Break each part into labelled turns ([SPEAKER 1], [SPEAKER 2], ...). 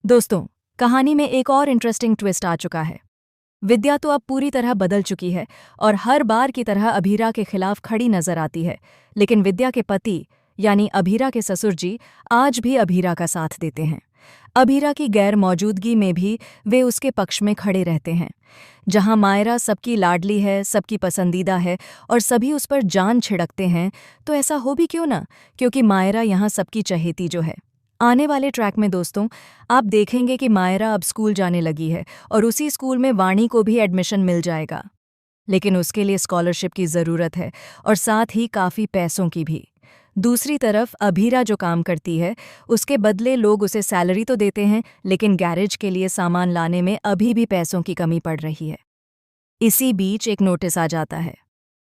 [SPEAKER 1] दोस्तों, कहानी में एक और इंटरेस्टिंग ट्विस्ट आ चुका है। विद्या तो अब पूरी तरह बदल चुकी है और हर बार की तरह अभीरा के खिलाफ खड़ी नजर आती है। लेकिन विद्या के पति यानी अभीरा के ससुर जी आज भी अभीरा का साथ देते हैं। अभीरा की गैर मौजूदगी में भी वे उसके पक्ष में खड़े रहते हैं। जहां मायरा सबकी लाडली है, सबकी पसंदीदा है और सभी उस पर जान छिड़कते हैं, तो ऐसा हो भी क्यों ना, क्योंकि मायरा यहाँ सबकी चहेती जो है। आने वाले ट्रैक में दोस्तों आप देखेंगे कि मायरा अब स्कूल जाने लगी है और उसी स्कूल में वाणी को भी एडमिशन मिल जाएगा। लेकिन उसके लिए स्कॉलरशिप की ज़रूरत है और साथ ही काफ़ी पैसों की भी। दूसरी तरफ अभीरा जो काम करती है उसके बदले लोग उसे सैलरी तो देते हैं, लेकिन गैरेज के लिए सामान लाने में अभी भी पैसों की कमी पड़ रही है। इसी बीच एक नोटिस आ जाता है।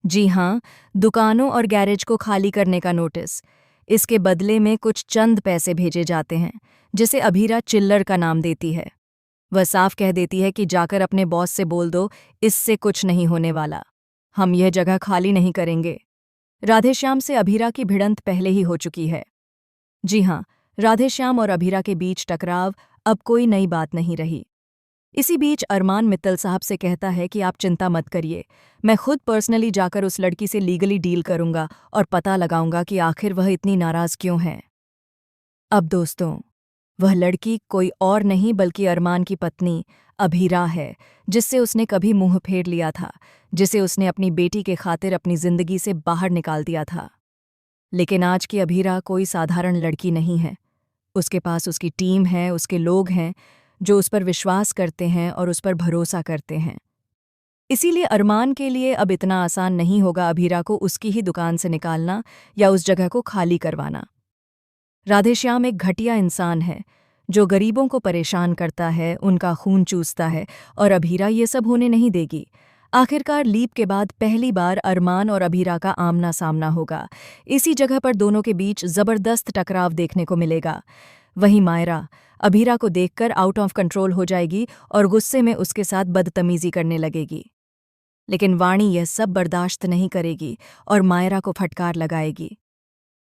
[SPEAKER 1] जी हाँ, दुकानों और गैरेज को खाली करने का नोटिस। इसके बदले में कुछ चंद पैसे भेजे जाते हैं, जिसे अभीरा चिल्लर का नाम देती है। वह साफ कह देती है कि जाकर अपने बॉस से बोल दो, इससे कुछ नहीं होने वाला। हम यह जगह खाली नहीं करेंगे। राधेश्याम से अभीरा की भिड़ंत पहले ही हो चुकी है। जी हाँ, राधेश्याम और अभीरा के बीच टकराव अब कोई नई बात नहीं रही। इसी बीच अरमान मित्तल साहब से कहता है कि आप चिंता मत करिए, मैं खुद पर्सनली जाकर उस लड़की से लीगली डील करूंगा और पता लगाऊंगा कि आखिर वह इतनी नाराज क्यों है। अब दोस्तों, वह लड़की कोई और नहीं बल्कि अरमान की पत्नी अभीरा है, जिससे उसने कभी मुंह फेर लिया था, जिसे उसने अपनी बेटी के खातिर अपनी जिंदगी से बाहर निकाल दिया था। लेकिन आज की अभीरा कोई साधारण लड़की नहीं है। उसके पास उसकी टीम है, उसके लोग हैं जो उस पर विश्वास करते हैं और उस पर भरोसा करते हैं। इसीलिए अरमान के लिए अब इतना आसान नहीं होगा अभीरा को उसकी ही दुकान से निकालना या उस जगह को खाली करवाना। राधेश्याम एक घटिया इंसान है जो गरीबों को परेशान करता है, उनका खून चूसता है, और अभीरा ये सब होने नहीं देगी। आखिरकार लीप के बाद पहली बार अरमान और अभीरा का आमना सामना होगा। इसी जगह पर दोनों के बीच जबरदस्त टकराव देखने को मिलेगा। वहीं मायरा अभीरा को देखकर आउट ऑफ कंट्रोल हो जाएगी और गुस्से में उसके साथ बदतमीजी करने लगेगी। लेकिन वाणी यह सब बर्दाश्त नहीं करेगी और मायरा को फटकार लगाएगी।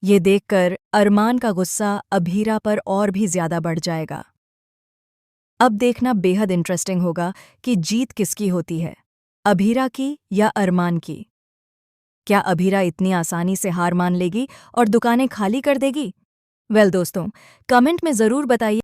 [SPEAKER 1] ये देखकर अरमान का गुस्सा अभीरा पर और भी ज्यादा बढ़ जाएगा। अब देखना बेहद इंटरेस्टिंग होगा कि जीत किसकी होती है, अभीरा की या अरमान की। क्या अभीरा इतनी आसानी से हार मान लेगी और दुकानें खाली कर देगी? वेल दोस्तों, कमेंट में ज़रूर बताइए।